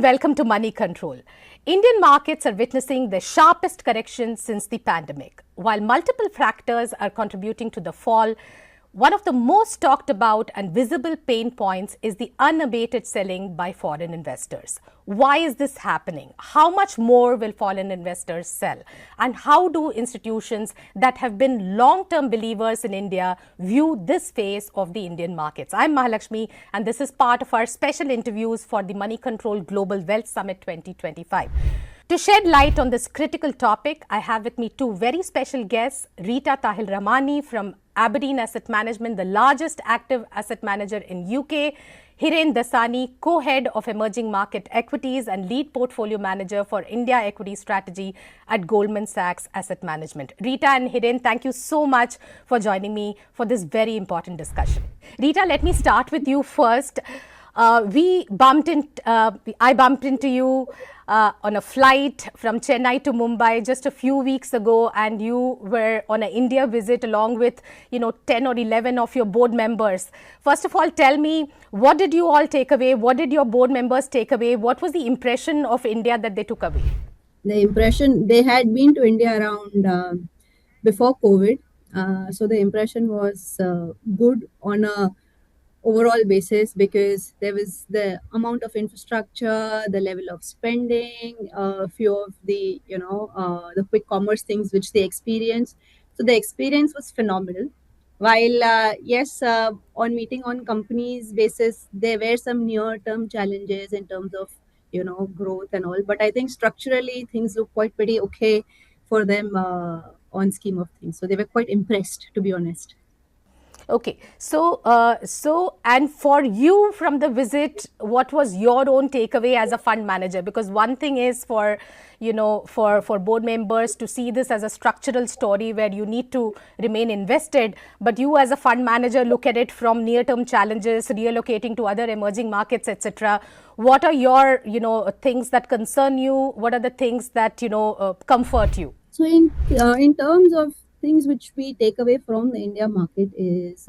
welcome to Moneycontrol. Indian markets are witnessing the sharpest correction since the pandemic. While multiple factors are contributing to the fall, one of the most talked about and visible pain points is the unabated selling by foreign investors. Why is this happening? How much more will foreign investors sell? And how do institutions that have been long-term believers in India view this phase of the Indian markets? I'm Mahalakshmi, and this is part of our special interviews for the Moneycontrol Global Wealth Summit 2025. To shed light on this critical topic, I have with me two very special guests, Rita Tahilramani from Aberdeen Asset Management, the largest active asset manager in UK, Hiren Dasani, co-head of emerging market equities and lead portfolio manager for India equity strategy at Goldman Sachs Asset Management. Rita and Hiren, thank you so much for joining me for this very important discussion. Rita, let me start with you first. I bumped into you on a flight from Chennai to Mumbai just a few weeks ago, and you were on an India visit along with, 10 or 11 of your board members. First of all, tell me, what did you all take away? What did your board members take away? What was the impression of India that they took away? The impression, they had been to India around before COVID. So the impression was good on a overall basis, because there was the amount of infrastructure, the level of spending, a few of the the quick commerce things which they experienced. So the experience was phenomenal. While yes, on meeting on companies basis, there were some near-term challenges in terms of growth and all, but I think structurally things look quite pretty okay for them on scheme of things. So they were quite impressed, to be honest. Okay, so and for you from the visit, what was your own takeaway as a fund manager? Because one thing is for board members to see this as a structural story where you need to remain invested, but you as a fund manager look at it from near-term challenges, reallocating to other emerging markets, etc. What are your things that concern you? What are the things that comfort you? So in terms of things which we take away from the India market is,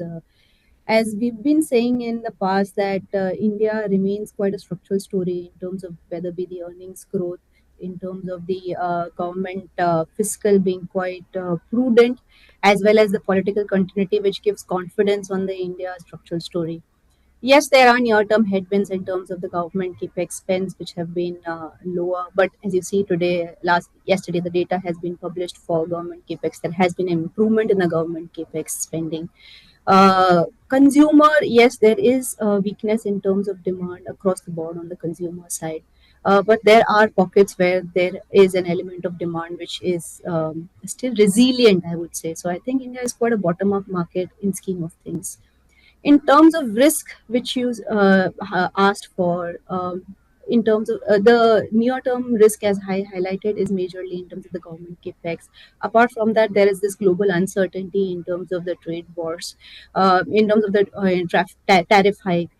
as we've been saying in the past, that India remains quite a structural story in terms of whether be the earnings growth, in terms of the government fiscal being quite prudent, as well as the political continuity, which gives confidence on the India structural story. Yes, there are near-term headwinds in terms of the government capex spends, which have been lower. But as you see today, yesterday, the data has been published for government capex. There has been an improvement in the government capex spending. Consumer, yes, there is a weakness in terms of demand across the board on the consumer side. But there are pockets where there is an element of demand which is still resilient, I would say. So I think India is quite a bottom-up market in scheme of things. In terms of risk, which you asked for, in terms of the near-term risk, as I highlighted, is majorly in terms of the government capex. Apart from that, there is this global uncertainty in terms of the trade wars, in terms of the tariff hike.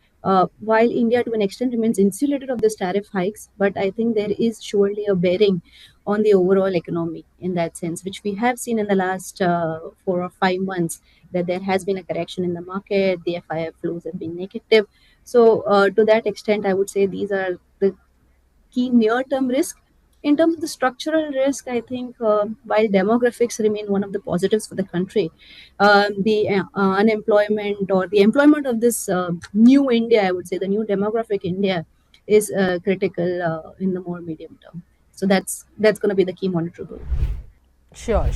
While India, to an extent, remains insulated of this tariff hikes, but I think there is surely a bearing on the overall economy in that sense, which we have seen in the last 4 or 5 months, that there has been a correction in the market, the FII flows have been negative. So to that extent, I would say these are the key near-term risk. In terms of the structural risk, I think while demographics remain one of the positives for the country, the unemployment or the employment of this new India, I would say the new demographic India, is critical in the more medium term. So that's going to be the key monitorable. Sure.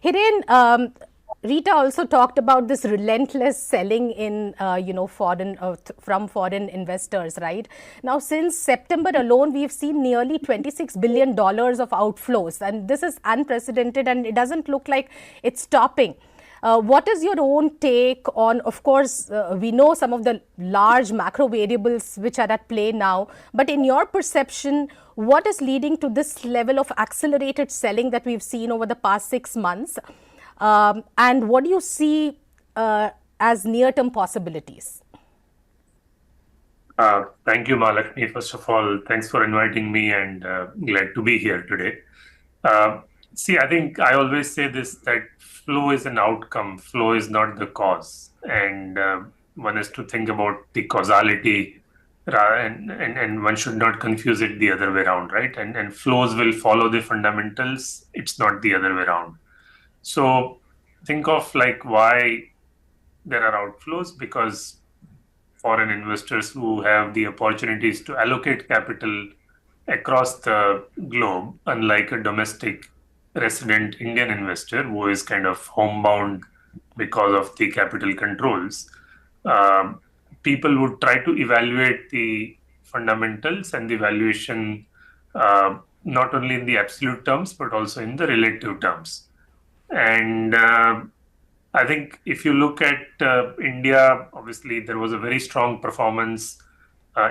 Hiren, Rita also talked about this relentless selling in, from foreign investors, right? Now, since September alone, we've seen nearly $26 billion of outflows, and this is unprecedented, and it doesn't look like it's stopping. What is your own take on, of course, we know some of the large macro variables which are at play now, but in your perception, what is leading to this level of accelerated selling that we've seen over the past 6 months? And what do you see as near-term possibilities? Thank you, Mahalakshmi. First of all, thanks for inviting me, and glad to be here today. See, I think I always say this, that flow is an outcome, flow is not the cause. And one has to think about the causality and one should not confuse it the other way around, right? And flows will follow the fundamentals. It's not the other way around. So think of like why there are outflows, because foreign investors who have the opportunities to allocate capital across the globe, unlike a domestic resident Indian investor who is kind of homebound because of the capital controls, um, people would try to evaluate the fundamentals and the valuation not only in the absolute terms but also in the relative terms. And I think if you look at India, obviously there was a very strong performance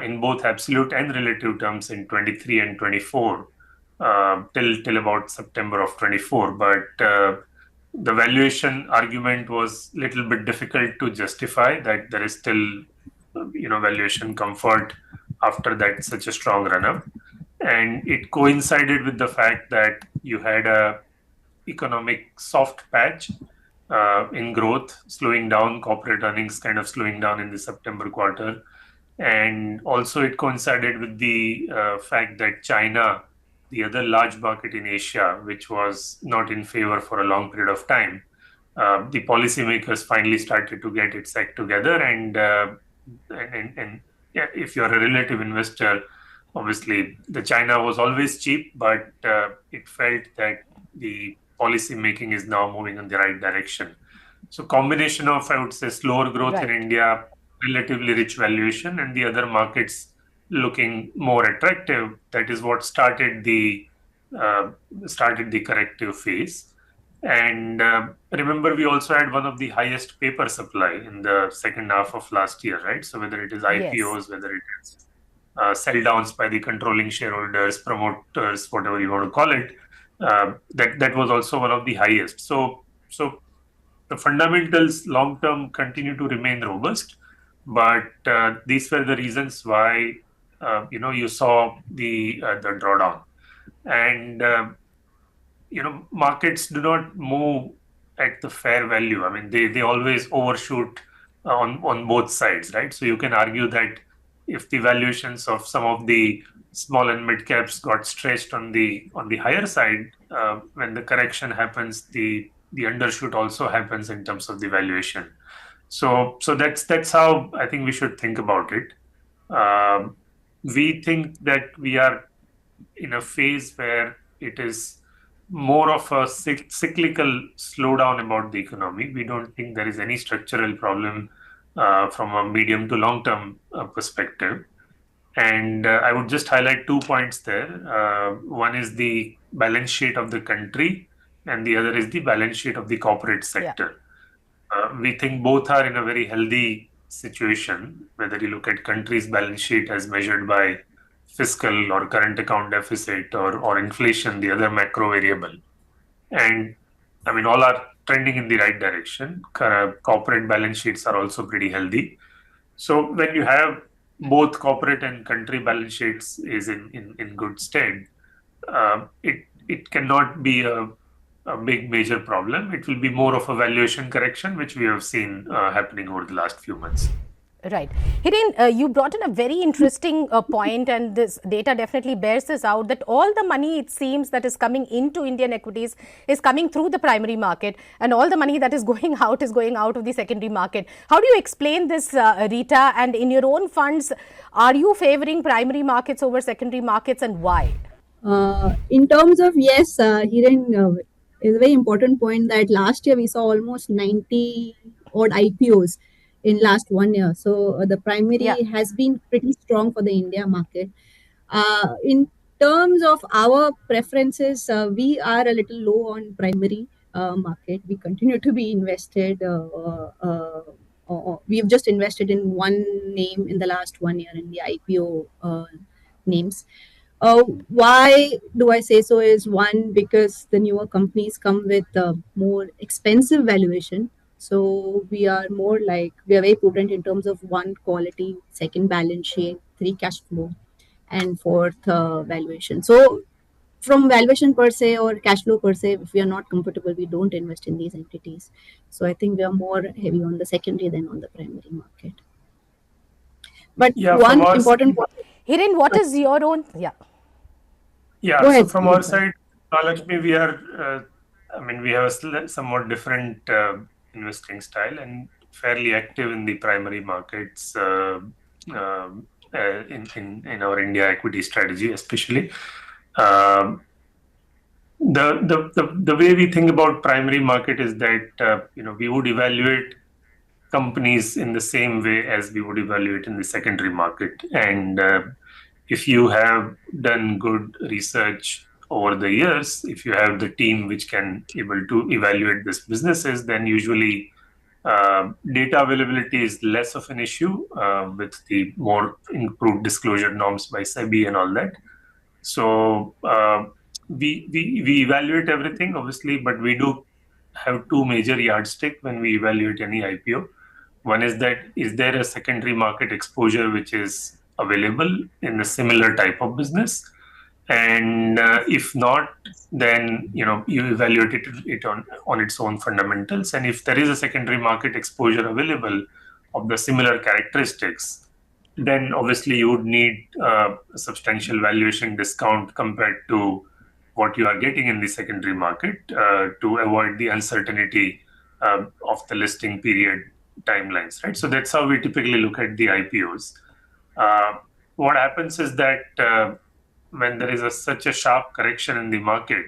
in both absolute and relative terms in 23 and 24 till about September of 24. But the valuation argument was a little bit difficult to justify that there is still valuation comfort after that such a strong run up, and it coincided with the fact that you had a economic soft patch in growth, slowing down, corporate earnings kind of slowing down in the September quarter. And also, it coincided with the fact that China, the other large market in Asia, which was not in favor for a long period of time, the policymakers finally started to get its act together. And yeah, if you're a relative investor, obviously the China was always cheap, but it felt that the policy making is now moving in the right direction. So combination of, I would say, slower growth in India, relatively rich valuation, and the other markets looking more attractive, that is what started the corrective phase. And remember, we also had one of the highest paper supply in the second half of last year, right? So whether it is IPOs, whether it is sell downs by the controlling shareholders, promoters, whatever you want to call it, that was also one of the highest. So the fundamentals long term continue to remain robust, but these were the reasons why you saw the drawdown. And markets do not move at the fair value. I mean, they always overshoot on both sides, right? So you can argue that if the valuations of some of the small and mid caps got stretched on the higher side, when the correction happens, the undershoot also happens in terms of the valuation. So that's how I think we should think about it. We think that we are in a phase where it is more of a cyclical slowdown about the economy. We don't think there is any structural problem from a medium to long term perspective. And I would just highlight 2 points there. One is the balance sheet of the country, and the other is the balance sheet of the corporate sector. We think both are in a very healthy situation, whether you look at country's balance sheet as measured by fiscal or current account deficit or inflation, the other macro variable. And I mean, all are trending in the right direction. Corporate balance sheets are also pretty healthy. So when you have both corporate and country balance sheets is in good stead, it cannot be a big major problem. It will be more of a valuation correction, which we have seen happening over the last few months. Right. Hiren, you brought in a very interesting point, and this data definitely bears this out, that all the money, it seems, that is coming into Indian equities is coming through the primary market, and all the money that is going out of the secondary market. How do you explain this, Rita? And in your own funds, are you favoring primary markets over secondary markets, and why? In terms of, yes, Hiren, is a very important point that last year we saw almost 90 odd IPOs in last 1 year. So the primary has been pretty strong for the India market. In terms of our preferences, we are a little low on primary market. We continue to be invested. We've just invested in one name in the last 1 year in the IPO names. Why do I say so is, one, because the newer companies come with more expensive valuation. So we are very prudent in terms of, one, quality, second, balance sheet, three, cash flow, and fourth, valuation. So from valuation per se or cash flow per se, if we are not comfortable, we don't invest in these entities. So I think we are more heavy on the secondary than on the primary market. But Yeah, from one our important side, point. Hiren, what is your own? Yeah. yeah. Go So ahead. from our side, Lakshmi, we are. We have a somewhat different investing style and fairly active in the primary markets in our India equity strategy, especially. Um, the way we think about primary market is that we would evaluate companies in the same way as we would evaluate in the secondary market. And if you have done good research over the years, if you have the team which can able to evaluate these businesses, then usually data availability is less of an issue with the more improved disclosure norms by SEBI and all that. So we evaluate everything, obviously, but we do have two major yardstick when we evaluate any IPO. One is that is there a secondary market exposure which is available in a similar type of business, and if not, then you evaluate it on its own fundamentals. And if there is a secondary market exposure available of the similar characteristics, then obviously you would need a substantial valuation discount compared to what you are getting in the secondary market to avoid the uncertainty of the listing period timelines, right? So that's how we typically look at the IPOs. What happens is that when there is such a sharp correction in the market,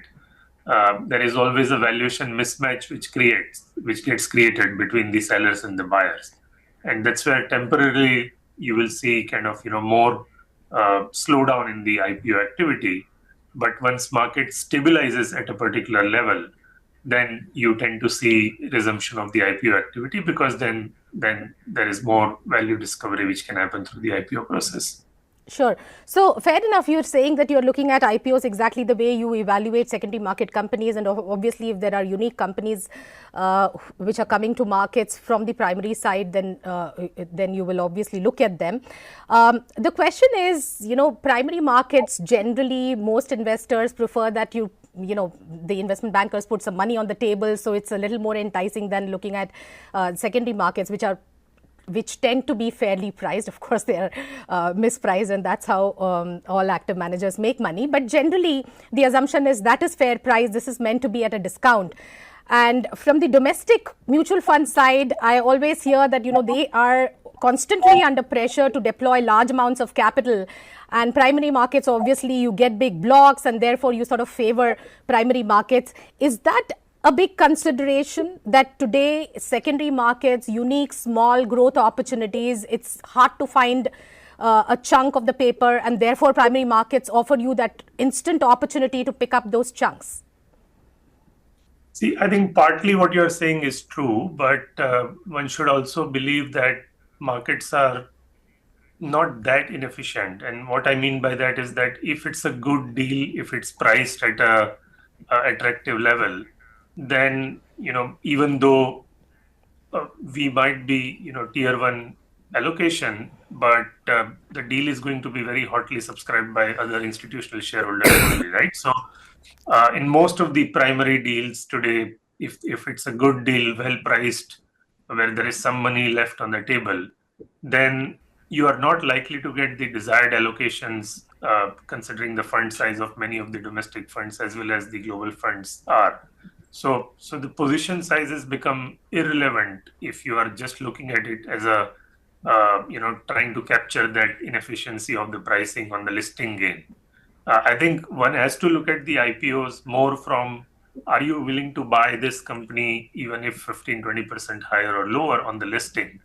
there is always a valuation mismatch which gets created between the sellers and the buyers, and that's where temporarily you will see kind of more slowdown in the IPO activity. But once market stabilizes at a particular level, then you tend to see resumption of the IPO activity, because then there is more value discovery which can happen through the IPO process. Sure. So fair enough, you're saying that you're looking at IPOs exactly the way you evaluate secondary market companies, and obviously if there are unique companies which are coming to markets from the primary side, then you will obviously look at them. The question is, primary markets generally, most investors prefer that the investment bankers put some money on the table, so it's a little more enticing than looking at secondary markets, which tend to be fairly priced. Of course, they are mispriced, and that's how all active managers make money. But generally, the assumption is that is fair price. This is meant to be at a discount. And from the domestic mutual fund side, I always hear that, they are constantly under pressure to deploy large amounts of capital. And primary markets, obviously, you get big blocks, and therefore you sort of favor primary markets. Is that a big consideration, that today secondary markets, unique small growth opportunities, it's hard to find a chunk of the paper, and therefore primary markets offer you that instant opportunity to pick up those chunks? See, I think partly what you're saying is true, but one should also believe that markets are not that inefficient. And what I mean by that is that if it's a good deal, if it's priced at a attractive level, then even though we might be tier one allocation, but the deal is going to be very hotly subscribed by other institutional shareholders only, right? So in most of the primary deals today, if it's a good deal, well priced, where there is some money left on the table, then you are not likely to get the desired allocations, considering the fund size of many of the domestic funds as well as the global funds are. So the position sizes become irrelevant if you are just looking at it as a trying to capture that inefficiency of the pricing on the listing gain. I think one has to look at the IPOs more from, are you willing to buy this company even if 15-20% higher or lower on the listing?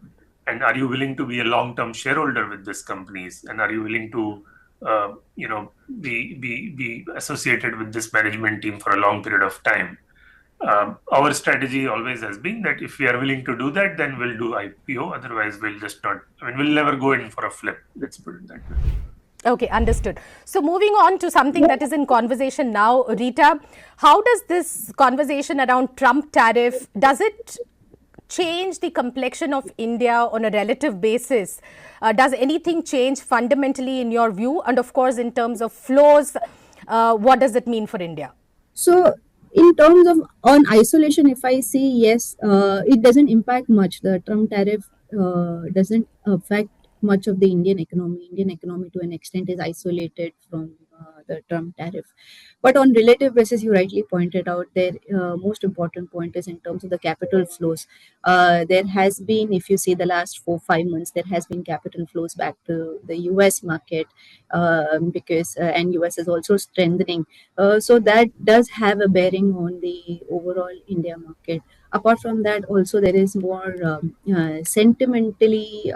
And are you willing to be a long-term shareholder with these companies? And are you willing to be associated with this management team for a long period of time? Our strategy always has been that if we are willing to do that, then we'll do IPO. Otherwise, we'll just not. We'll never go in for a flip. Let's put it that way. Okay, understood. So moving on to something that is in conversation now, Rita, how does this conversation around Trump tariff, does it change the complexion of India on a relative basis? Does anything change fundamentally in your view? And of course, in terms of flows, what does it mean for India? So in terms of on isolation, if I see, yes, it doesn't impact much. The Trump tariff doesn't affect much of the Indian economy. Indian economy to an extent is isolated from the Trump tariff. But on relative basis, you rightly pointed out, their most important point is in terms of the capital flows. There has been, if you see the last 4-5 months, there has been capital flows back to the US market, because and US is also strengthening. So that does have a bearing on the overall India market. Apart from that, also there is more sentimentally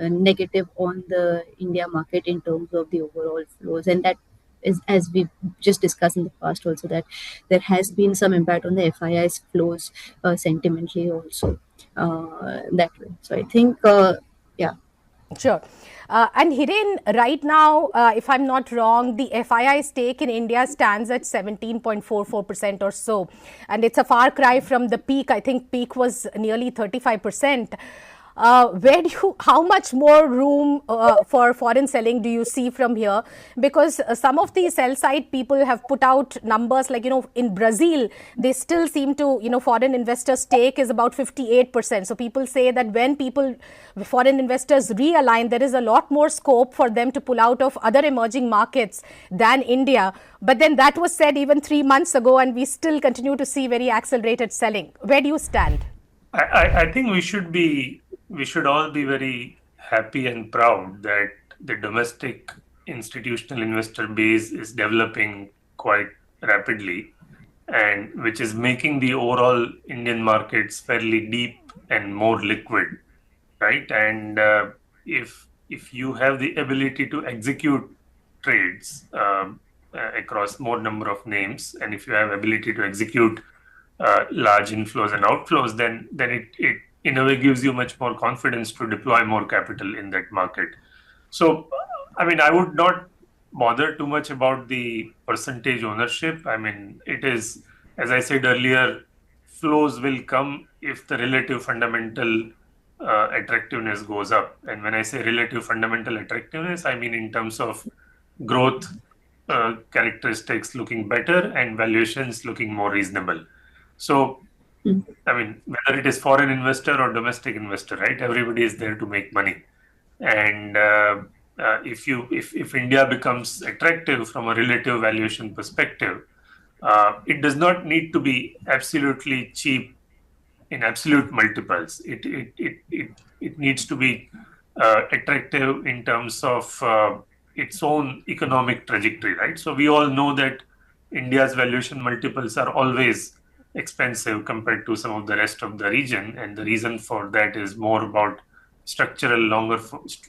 negative on the India market in terms of the overall flows, and that is, as we just discussed in the past also, that there has been some impact on the FII's flows sentimentally also, that way. So I think, yeah. Sure. And Hiren, right now, if I'm not wrong, the FII stake in India stands at 17.44% or so. And it's a far cry from the peak. I think peak was nearly 35%. How much more room for foreign selling do you see from here? Because some of the sell side people have put out numbers like, in Brazil, they still seem to, foreign investor stake is about 58%. So people say that when foreign investors realign, there is a lot more scope for them to pull out of other emerging markets than India. But then that was said even 3 months ago, and we still continue to see very accelerated selling. Where do you stand? I think we should all be very happy and proud that the domestic institutional investor base is developing quite rapidly, and which is making the overall Indian markets fairly deep and more liquid, right? And if you have the ability to execute trades across more number of names, and if you have ability to execute large inflows and outflows, then it in a way gives you much more confidence to deploy more capital in that market. So, I mean, I would not bother too much about the percentage ownership. I mean, it is, as I said earlier, flows will come if the relative fundamental attractiveness goes up. And when I say relative fundamental attractiveness, I mean in terms of growth characteristics looking better and valuations looking more reasonable. So, I mean, whether it is foreign investor or domestic investor, right? Everybody is there to make money. And if India becomes attractive from a relative valuation perspective, it does not need to be absolutely cheap in absolute multiples. It needs to be attractive in terms of its own economic trajectory, right? So we all know that India's valuation multiples are always expensive compared to some of the rest of the region, and the reason for that is more about structural,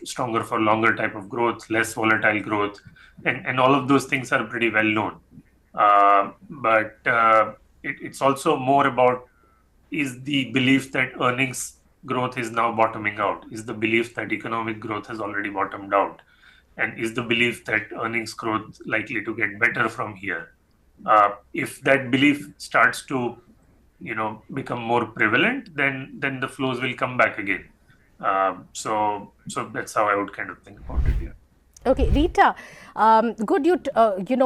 stronger for longer type of growth, less volatile growth, and all of those things are pretty well known. But it's also more about, is the belief that earnings growth is now bottoming out? Is the belief that economic growth has already bottomed out? And is the belief that earnings growth likely to get better from here? If that belief starts to, become more prevalent, then the flows will come back again. So that's how I would kind of think about it. Yeah. Okay, Rita, good you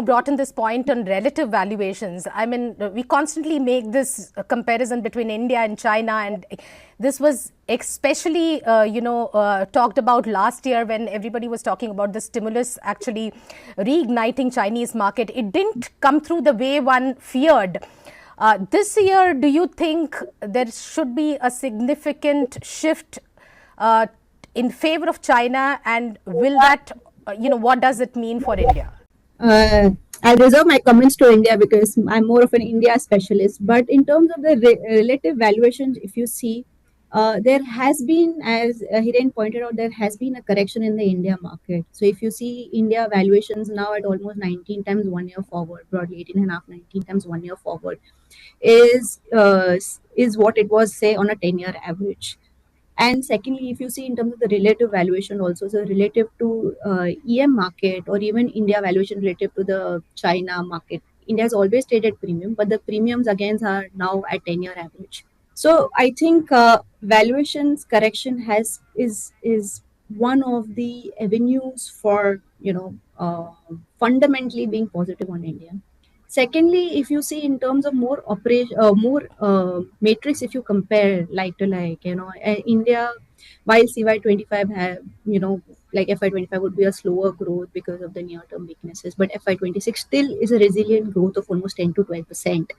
brought in this point on relative valuations. I mean, we constantly make this comparison between India and China, and this was especially talked about last year when everybody was talking about the stimulus actually reigniting Chinese market. It didn't come through the way one feared. This year, do you think there should be a significant shift in favor of China, and will that what does it mean for India? I'll reserve my comments to India because I'm more of an India specialist. But in terms of the relative valuations, if you see, there has been, as Hiren pointed out, there has been a correction in the India market. So if you see India valuations now at almost 19 times 1 year forward, broadly 18.5, 19 times 1 year forward, is what it was, say, on a 10-year average. And secondly, if you see in terms of the relative valuation also, so relative to EM market or even India valuation relative to the China market, India has always traded premium, but the premiums again are now at 10-year average. So I think valuations correction is one of the avenues for fundamentally being positive on India. Secondly, if you see in terms of more matrix, if you compare like to like, India While CY25 have, like FY25 would be a slower growth because of the near-term weaknesses, but FY26 still is a resilient growth of almost 10 to 12%.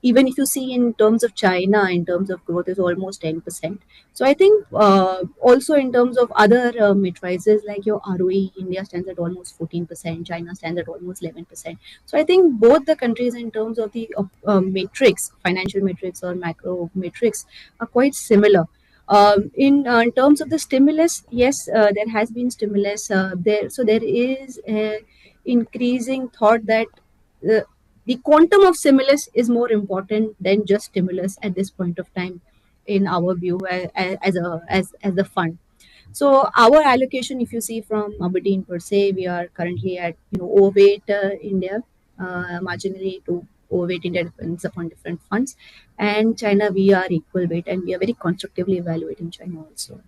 Even if you see in terms of China, in terms of growth is almost 10%. So I think also in terms of other matrices like your ROE, India stands at almost 14%, China stands at almost 11%. So I think both the countries in terms of the matrix, financial matrix or macro matrix, are quite similar. In terms of the stimulus, yes, there has been stimulus there. So there is a increasing thought that uh, the quantum of stimulus is more important than just stimulus at this point of time, in our view, as the fund. So our allocation, if you see from Aberdeen per se, we are currently at overweight India, marginally to overweight India, depends upon different funds, and China we are equal weight, and we are very constructively evaluating China also.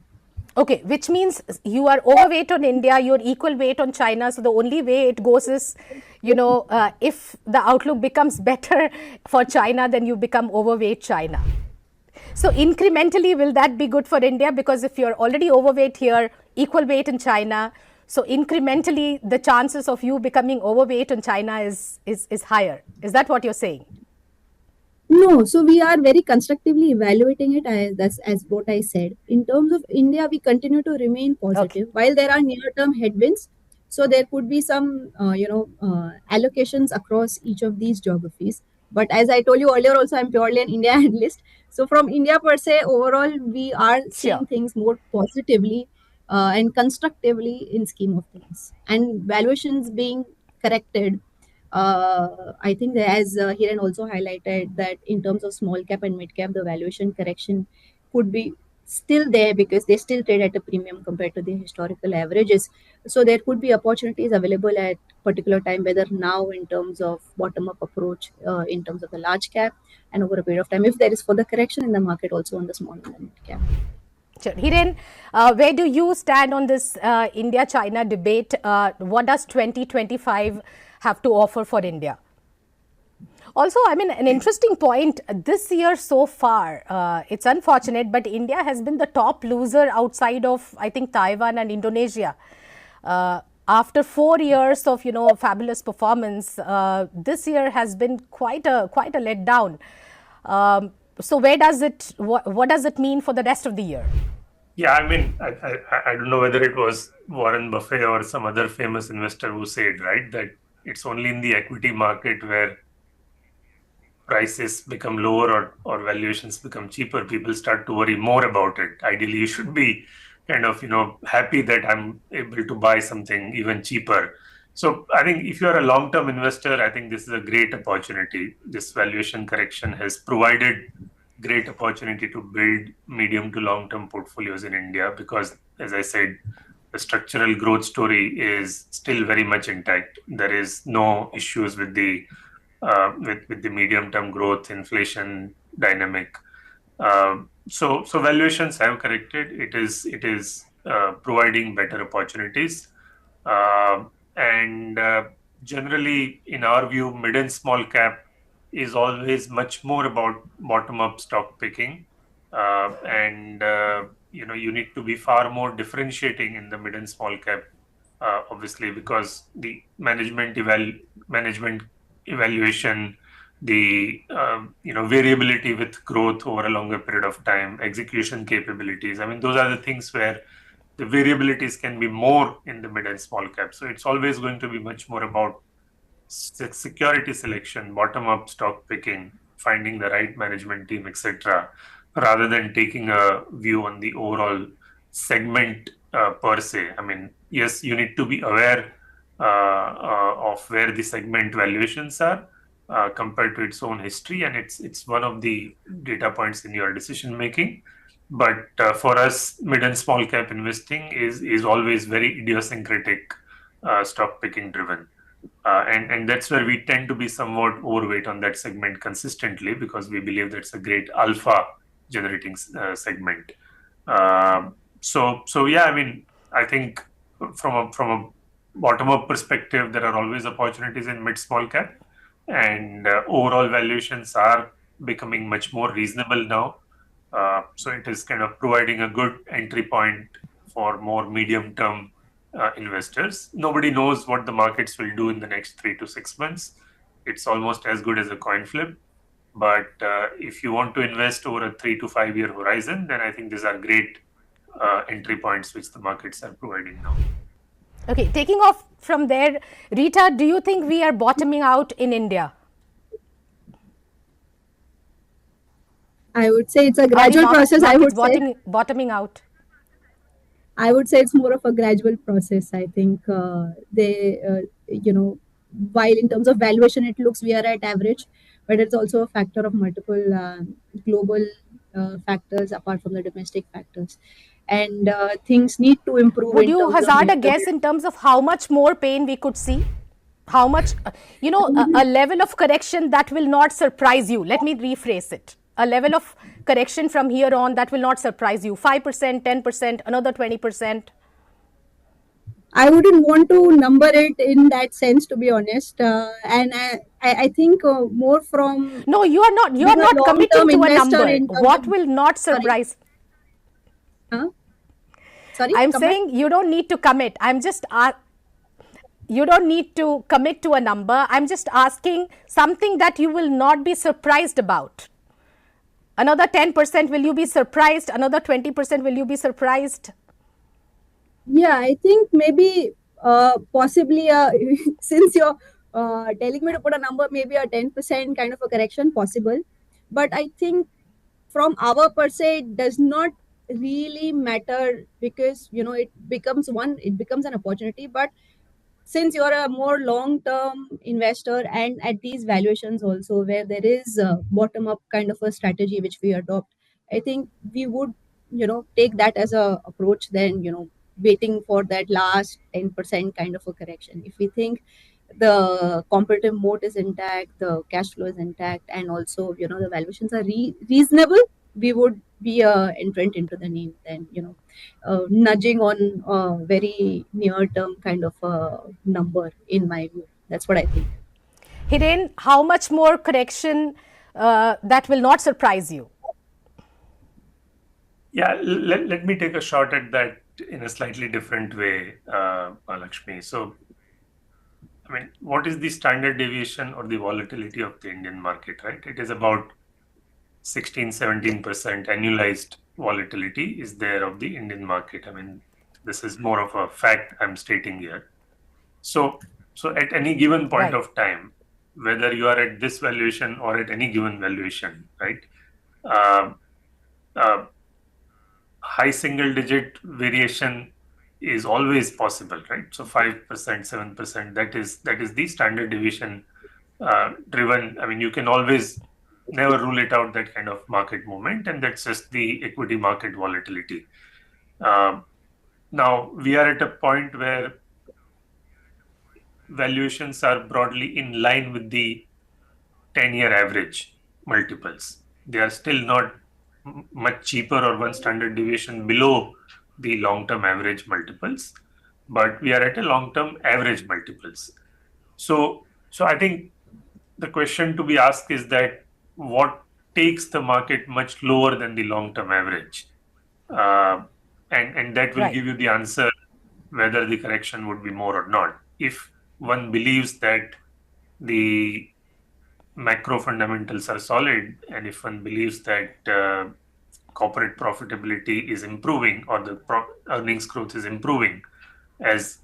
Okay, which means you are overweight on India, you're equal weight on China. So the only way it goes is, if the outlook becomes better for China, then you become overweight China. So incrementally, will that be good for India? Because if you're already overweight here, equal weight in China, so incrementally, the chances of you becoming overweight in China is higher. Is that what you're saying? No, so we are very constructively evaluating it, as what I said. In terms of India, we continue to remain positive. Okay. While there are near-term headwinds, so there could be some, allocations across each of these geographies. But as I told you earlier, also I'm purely an India analyst. So from India per se, overall, we are seeing Sure. things more positively and constructively in scheme of things, and valuations being corrected. I think that as Hiren also highlighted, that in terms of small cap and mid cap, the valuation correction could be still there because they still trade at a premium compared to the historical averages. So there could be opportunities available at particular time, whether now in terms of bottom up approach, in terms of the large cap, and over a period of time, if there is further correction in the market, also on the small and the mid cap. Sure. Hiren, where do you stand on this India-China debate? What does 2025 have to offer for India? Also, I mean, an interesting point this year so far, it's unfortunate, but India has been the top loser outside of, I think, Taiwan and Indonesia. After 4 years of, fabulous performance, this year has been quite a letdown. So what does it mean for the rest of the year? Yeah, I mean, I don't know whether it was Warren Buffett or some other famous investor who said, right, that it's only in the equity market where prices become lower or valuations become cheaper, people start to worry more about it. Ideally, you should be kind of, happy that I'm able to buy something even cheaper. So I think if you're a long-term investor, I think this is a great opportunity. This valuation correction has provided great opportunity to build medium to long-term portfolios in India because, as I said, the structural growth story is still very much intact. There is no issues with the medium-term growth, inflation dynamic. So valuations have corrected. It is providing better opportunities, and generally, in our view, mid and small cap is always much more about bottom-up stock picking, and you need to be far more differentiating in the mid and small cap, obviously, because the management evaluation, the variability with growth over a longer period of time, execution capabilities. I mean, those are the things where the variabilities can be more in the mid and small cap. So it's always going to be much more about security selection, bottom-up stock picking, finding the right management team, etc., rather than taking a view on the overall segment per se. I mean, yes, you need to be aware of where the segment valuations are compared to its own history, and it's one of the data points in your decision making. But for us, mid and small cap investing is always very idiosyncratic, stock picking driven. And that's where we tend to be somewhat overweight on that segment consistently because we believe that's a great alpha generating segment. So yeah, I mean, I think from a bottom up perspective, there are always opportunities in mid small cap, and overall valuations are becoming much more reasonable now. So it is kind of providing a good entry point for more medium-term investors. Nobody knows what the markets will do in the next 3 to 6 months. It's almost as good as a coin flip. But if you want to invest over a 3 to 5 year horizon, then I think these are great entry points which the markets are providing now. Okay, taking off from there, Rita, do you think we are bottoming out in India? I would say it's a Are the gradual process. markets bottoming out? I would say it's more of a gradual process. I think while in terms of valuation, it looks we are at average, but it's also a factor of multiple global factors apart from the domestic factors. And things need to improve Would in you terms of hazard a liquidity. guess in terms of how much more pain we could see? How much, a level of correction that will not surprise you. Let me rephrase it. A level of correction from here on that will not surprise you. 5%, 10%, another 20%. I wouldn't want to number it in that sense, to be honest. And I think more from No, you are not. You are being a not committing long-term to a investor number. in terms What of, will not sorry, surprise? huh? Sorry, I'm come back. saying you don't need to commit. You don't need to commit to a number. I'm just asking something that you will not be surprised about. Another 10%, will you be surprised? Another 20%, will you be surprised? Yeah, I think maybe possibly since you're telling me to put a number, maybe a 10% kind of a correction possible. But I think from our per se, it does not really matter because it becomes an opportunity. But since you're a more long-term investor and at these valuations also where there is a bottom-up kind of a strategy which we adopt, I think we would take that as a approach then waiting for that last 10% kind of a correction. If we think the competitive moat is intact, the cash flow is intact, and also the valuations are reasonable, we would be a entrant into the name then nudging on a very near term kind of a number in my view. That's what I think. Hiren, how much more correction that will not surprise you? Yeah, let me take a shot at that in a slightly different way, Lakshmi. So, I mean, what is the standard deviation or the volatility of the Indian market, right? It is about 16-17% annualized volatility is there of the Indian market. I mean, this is more of a fact I'm stating here. So at any given point of time, whether you are at this valuation or at any given valuation, right? High single digit variation is always possible, right? So 5%, 7%, that is the standard deviation driven. I mean, you can always never rule it out, that kind of market movement, and that's just the equity market volatility. Now we are at a point where valuations are broadly in line with the 10-year average multiples. They are still not much cheaper or one standard deviation below the long-term average multiples, but we are at a long-term average multiples. So I think the question to be asked is that what takes the market much lower than the long-term average? And that will give you the answer whether the correction would be more or not. If one believes that the macro fundamentals are solid, and if one believes that corporate profitability is improving or the earnings growth is improving, as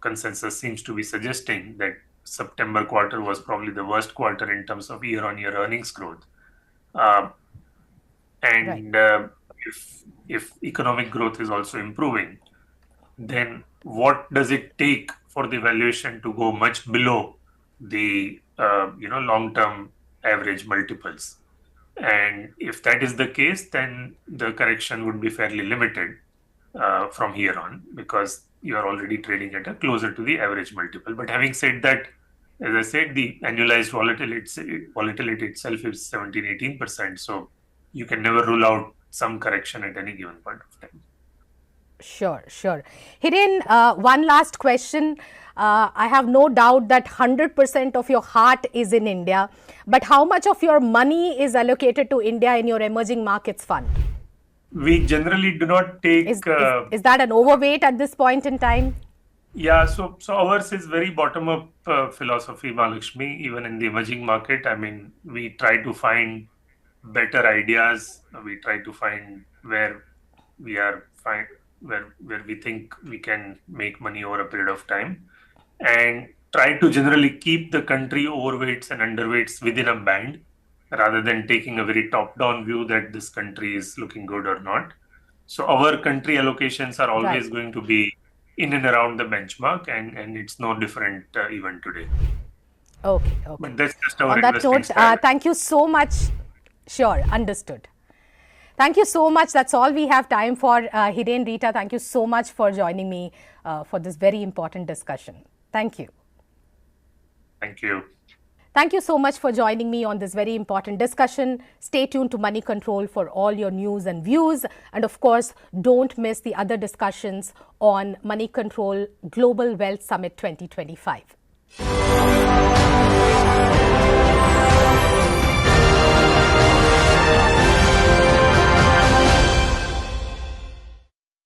consensus seems to be suggesting that September quarter was probably the worst quarter in terms of year-on-year earnings growth. If economic growth is also improving, then what does it take for the valuation to go much below the long-term average multiples? And if that is the case, then the correction would be fairly limited from here on, because you are already trading at a closer to the average multiple. But having said that, as I said, the annualized volatility itself is 17-18%. So you can never rule out some correction at any given point of time. Sure. Hiren, one last question. I have no doubt that 100% of your heart is in India. But how much of your money is allocated to India in your emerging markets fund? We generally do not take... Is that an overweight at this point in time? Yeah, so ours is very bottom-up philosophy, Mahalakshmi. Even in the emerging market, I mean, we try to find better ideas. We try to find where we are fine, where we think we can make money over a period of time, and try to generally keep the country overweights and underweights within a band, rather than taking a very top-down view that this country is looking good or not. So our country allocations are always going to be in and around the benchmark, and it's no different even today. Okay. But that's just our On that note, thank you so much. Sure, understood. Thank you so much. That's all we have time for. Hiren, Rita, thank you so much for joining me for this very important discussion. Thank you. Thank you. Thank you so much for joining me on this very important discussion. Stay tuned to Moneycontrol for all your news and views. And of course, don't miss the other discussions on Moneycontrol Global Wealth Summit 2025.